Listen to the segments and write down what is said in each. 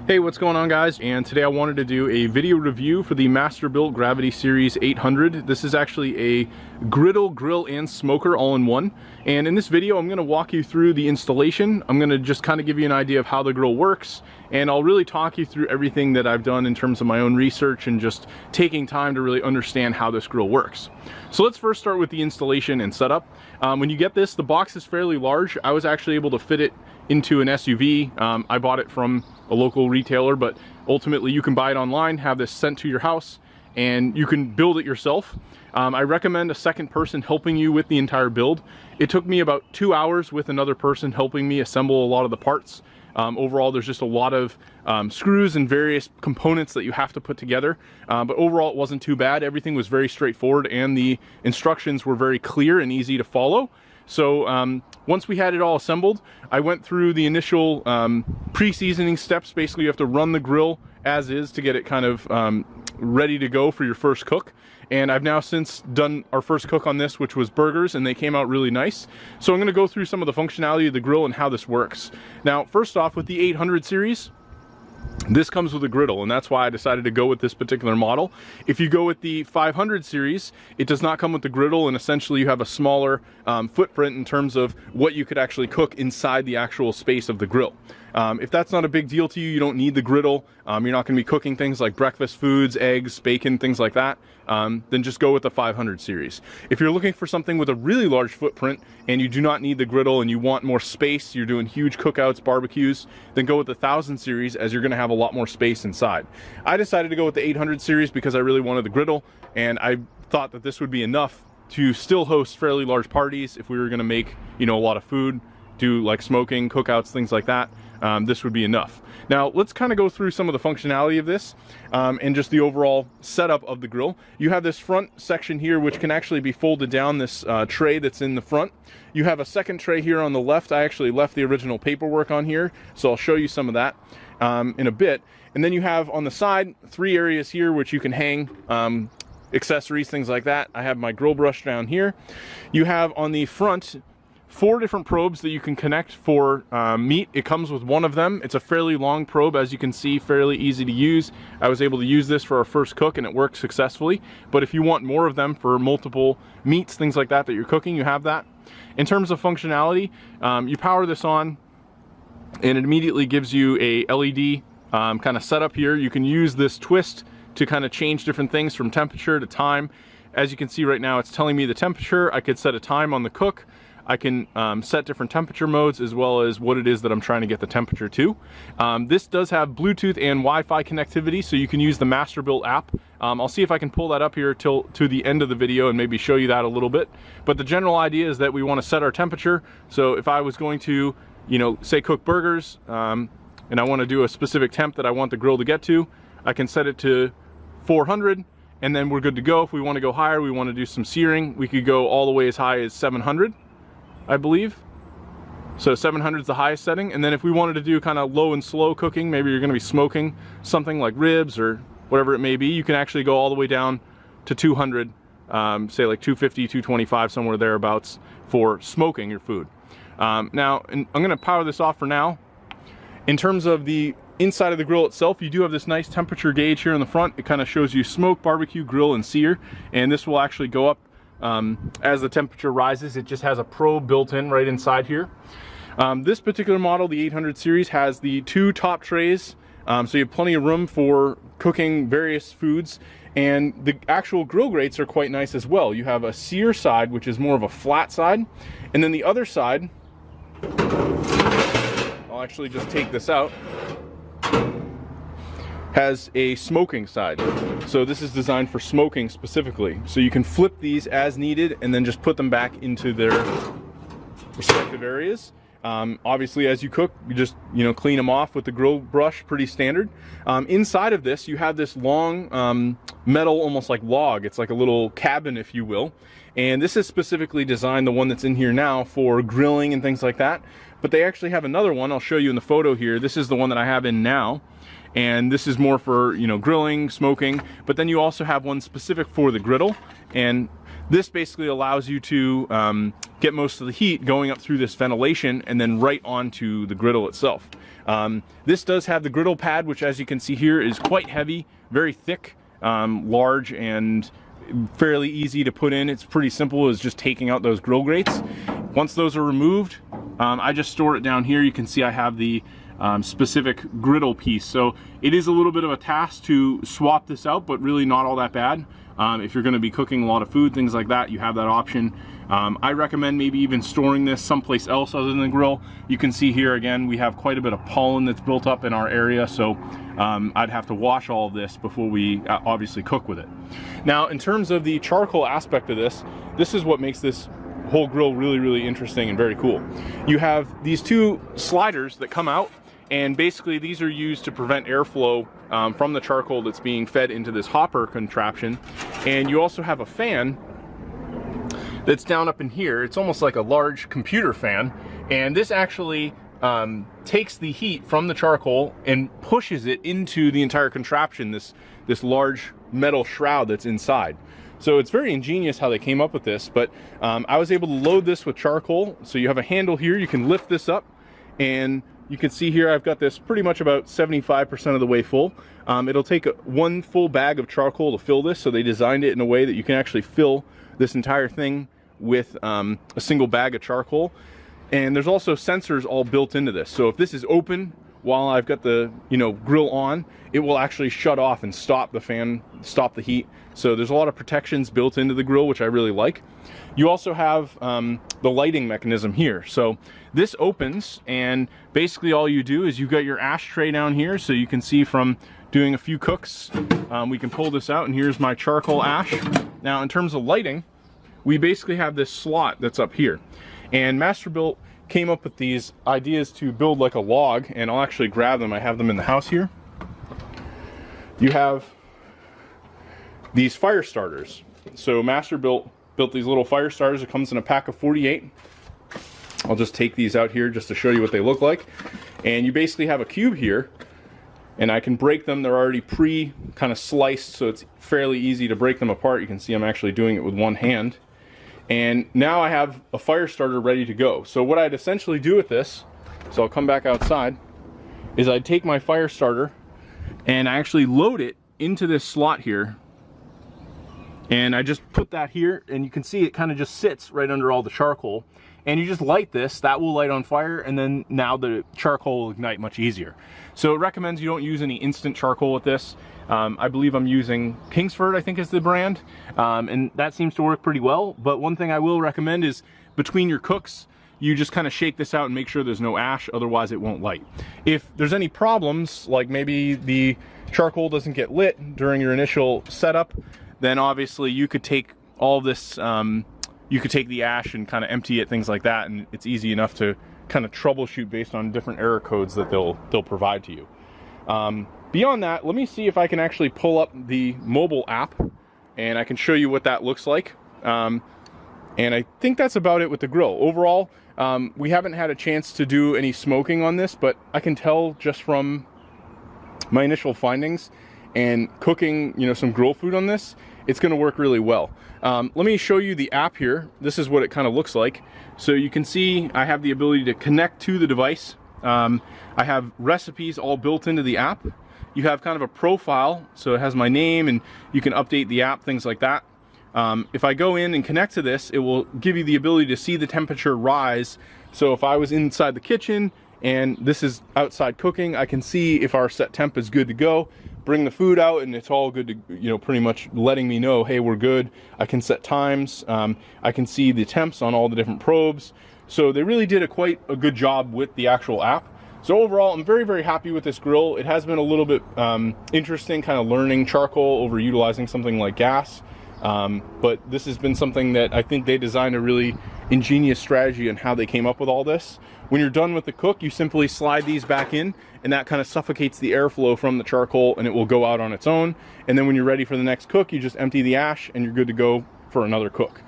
Hey, what's going on, guys? And today I wanted to do a video review for the Masterbuilt Gravity Series 800. This is actually a griddle, grill, and smoker all in one. And in this video, I'm going to walk you through the installation. I'm going to just kind of give you an idea of how the grill works, and I'll really talk you through everything that I've done in terms of my own research and just taking time to really understand how this grill works. So let's first start with the installation and setup. When you get this, the box is fairly large. I was actually able to fit it into an SUV. I bought it from a local retailer, but ultimately you can buy it online, have this sent to your house, and you can build it yourself. I recommend a second person helping you with the entire build. It took me about 2 hours with another person helping me assemble a lot of the parts. Overall, there's just a lot of screws and various components that you have to put together, but overall it wasn't too bad. Everything was very straightforward and the instructions were very clear and easy to follow. So once we had it all assembled, I went through the initial pre-seasoning steps. Basically, you have to run the grill as is to get it kind of ready to go for your first cook. And I've now since done our first cook on this, which was burgers, and they came out really nice. So I'm going to go through some of the functionality of the grill and how this works. Now, first off, with the 800 series, this comes with a griddle, and that's why I decided to go with this particular model. If you go with the 500 series, it does not come with the griddle, and essentially you have a smaller footprint in terms of what you could actually cook inside the actual space of the grill. If that's not a big deal to you, you don't need the griddle, you're not going to be cooking things like breakfast foods, eggs, bacon, things like that, then just go with the 500 series. If you're looking for something with a really large footprint and you do not need the griddle and you want more space, you're doing huge cookouts, barbecues, then go with the 1000 series, as you're going to have a lot more space inside. I decided to go with the 800 series because I really wanted the griddle, and I thought that this would be enough to still host fairly large parties if we were going to make, you know, a lot of food, do like smoking, cookouts, things like that. This would be enough. Now let's kind of go through some of the functionality of this and just the overall setup of the grill. You have this front section here which can actually be folded down, this tray that's in the front. You have a second tray here on the left. I actually left the original paperwork on here, so I'll show you some of that in a bit. And then you have on the side 3 areas here which you can hang accessories, things like that. I have my grill brush down here. You have on the front 4 different probes that you can connect for meat. It comes with one of them. It's a fairly long probe, as you can see, fairly easy to use. I was able to use this for our first cook and it worked successfully. But if you want more of them for multiple meats, things like that you're cooking, you have that. In terms of functionality, you power this on and it immediately gives you a LED kind of setup here. You can use this twist to kind of change different things from temperature to time. As you can see right now, it's telling me the temperature. I could set a time on the cook. I can set different temperature modes as well as what it is that I'm trying to get the temperature to. This does have Bluetooth and Wi-Fi connectivity, so you can use the Masterbuilt app. I'll see if I can pull that up here to the end of the video and maybe show you that a little bit. But the general idea is that we want to set our temperature. So if I was going to, you know, say cook burgers, and I want to do a specific temp that I want the grill to get to, I can set it to 400. And then we're good to go. If we want to go higher, we want to do some searing, we could go all the way as high as 700. I believe. So 700 is the highest setting. And then if we wanted to do kind of low and slow cooking, maybe you're going to be smoking something like ribs or whatever it may be, you can actually go all the way down to 200, say like 250, 225, somewhere thereabouts for smoking your food. Now, I'm going to power this off for now. In terms of the inside of the grill itself, you do have this nice temperature gauge here in the front. It kind of shows you smoke, barbecue, grill, and sear. And this will actually go up as the temperature rises. It just has a probe built in right inside here. This particular model, the 800 series, has the 2 top trays, so you have plenty of room for cooking various foods, and the actual grill grates are quite nice as well. You have a sear side, which is more of a flat side, and then the other side, I'll actually just take this out, has a smoking side. So this is designed for smoking specifically. So you can flip these as needed and then just put them back into their respective areas. Obviously, as you cook, you just, you know, clean them off with the grill brush, pretty standard. Inside of this, you have this long metal, almost like log. It's like a little cabin, if you will. And this is specifically designed, the one that's in here now, for grilling and things like that. But they actually have another one. I'll show you in the photo here. This is the one that I have in now. And this is more for, you know, grilling, smoking, but then you also have one specific for the griddle, and This basically allows you to get most of the heat going up through this ventilation and then right onto the griddle itself. This does have the griddle pad, which as you can see here is quite heavy, very thick, large, and fairly easy to put in. It's pretty simple as just taking out those grill grates. Once those are removed, I just store it down here. You can see I have the specific griddle piece. So it is a little bit of a task to swap this out, but really not all that bad. If you're going to be cooking a lot of food, things like that, you have that option. I recommend maybe even storing this someplace else other than the grill. You can see here again, we have quite a bit of pollen that's built up in our area, so I'd have to wash all of this before we obviously cook with it. Now, in terms of the charcoal aspect of this, this is what makes this whole grill really, really interesting and very cool. You have these two sliders that come out, and basically these are used to prevent airflow from the charcoal that's being fed into this hopper contraption. And you also have a fan that's down up in here. It's almost like a large computer fan, and this actually takes the heat from the charcoal and pushes it into the entire contraption, this large metal shroud that's inside. So it's very ingenious how they came up with this, but I was able to load this with charcoal. So you have a handle here, you can lift this up, and you can see here I've got this pretty much about 75% of the way full. It'll take one full bag of charcoal to fill this, so they designed it in a way that you can actually fill this entire thing with a single bag of charcoal. And there's also sensors all built into this, so if this is open while I've got the grill on, it will actually shut off and stop the fan, stop the heat. So there's a lot of protections built into the grill, which I really like. You also have the lighting mechanism here. So this opens, and basically all you do is you've got your ashtray down here, so you can see from doing a few cooks, we can pull this out, and here's my charcoal ash. Now in terms of lighting, we basically have this slot that's up here, and Masterbuilt came up with these ideas to build like a log, and I'll actually grab them. I have them in the house here. You have these fire starters. So Masterbuilt built these little fire starters. It comes in a pack of 48. I'll just take these out here just to show you what they look like. And you basically have a cube here, and I can break them. They're already kind of sliced, so it's fairly easy to break them apart. You can see I'm actually doing it with one hand. And now I have a fire starter ready to go. So what I'd essentially do with this, so I'll come back outside, is I'd take my fire starter and I actually load it into this slot here. And I just put that here, and you can see it kind of just sits right under all the charcoal. And you just light this, that will light on fire, and then now the charcoal will ignite much easier. So it recommends you don't use any instant charcoal with this. I believe I'm using Kingsford, I think is the brand, and that seems to work pretty well. But one thing I will recommend is between your cooks, you just kind of shake this out and make sure there's no ash, otherwise it won't light. If there's any problems, like maybe the charcoal doesn't get lit during your initial setup, then obviously you could take all this, you could take the ash and kind of empty it, things like that, and it's easy enough to kind of troubleshoot based on different error codes that they'll provide to you. Beyond that, let me see if I can actually pull up the mobile app, and I can show you what that looks like. And I think that's about it with the grill. Overall, we haven't had a chance to do any smoking on this, but I can tell just from my initial findings and cooking, some grill food on this, it's gonna work really well. Let me show you the app here. This is what it kind of looks like. So you can see I have the ability to connect to the device. I have recipes all built into the app. You have kind of a profile, so it has my name, and you can update the app, things like that. If I go in and connect to this, it will give you the ability to see the temperature rise. So if I was inside the kitchen and this is outside cooking, I can see if our set temp is good to go, bring the food out, and it's all good to, pretty much letting me know, hey, we're good. I can set times. I can see the temps on all the different probes. So they really did quite a good job with the actual app. So overall, I'm very, very happy with this grill. It has been a little bit interesting kind of learning charcoal over utilizing something like gas. But this has been something that I think they designed a really ingenious strategy on how they came up with all this. When you're done with the cook, you simply slide these back in, and that kind of suffocates the airflow from the charcoal, and it will go out on its own. And then when you're ready for the next cook, you just empty the ash and you're good to go for another cook.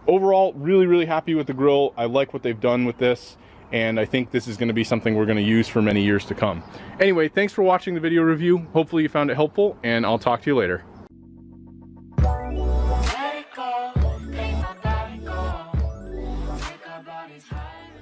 Overall, really, really happy with the grill. I like what they've done with this, and I think this is going to be something we're going to use for many years to come. Anyway, thanks for watching the video review. Hopefully you found it helpful, and I'll talk to you later. our bodies high.